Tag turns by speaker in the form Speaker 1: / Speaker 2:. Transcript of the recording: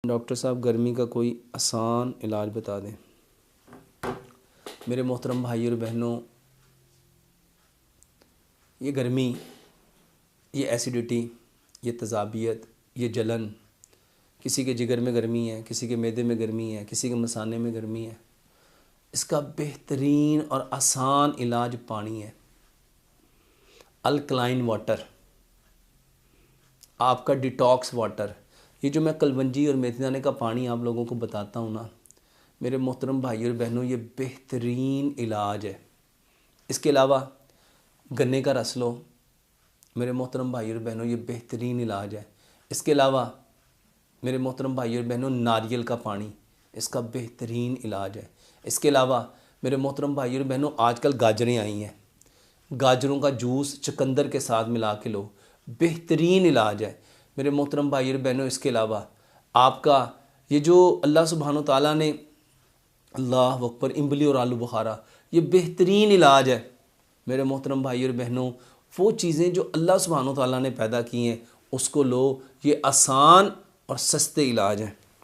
Speaker 1: Doctor साहब गर्मी का कोई आसान इलाज बता दें। मेरे मोहतरम भाई और बहनों, ये गर्मी, ये एसिडिटी, ये तेज़ाबियत, ये जलन, किसी के जिगर में गर्मी है, किसी के मैदे में गर्मी है, किसी के मसाने में गर्मी है, इसका बेहतरीन और आसान इलाज पानी है। अल्कलाइन वाटर, आपका डिटॉक्स वाटर। ये जो मैं कलवंजी और मेथी दाने का पानी आप लोगों को बताता हूँ ना, मेरे मोहतरम भाई और बहनों, ये बेहतरीन इलाज है। इसके अलावा गन्ने का रस लो, मेरे मोहतरम भाई और बहनों, ये बेहतरीन इलाज है। इसके अलावा मेरे मोहतरम भाई और बहनों, नारियल का पानी, इसका बेहतरीन इलाज है। इसके अलावा मेरे मोहतरम भाई और बहनों, आजकल गाजरें आई हैं, गाजरों का जूस चुकंदर के साथ मिला के लो, बेहतरीन इलाज है मेरे मोहतरम भाई और बहनों। इसके अलावा आपका ये जो अल्लाह सुब्हानो ताला ने, अल्लाह अकबर, इमली और आलू बुखारा, ये बेहतरीन इलाज है मेरे मोहतरम भाई और बहनों। वो चीज़ें जो अल्लाह सुब्हानो ताला ने पैदा की हैं उसको लो, ये आसान और सस्ते इलाज हैं।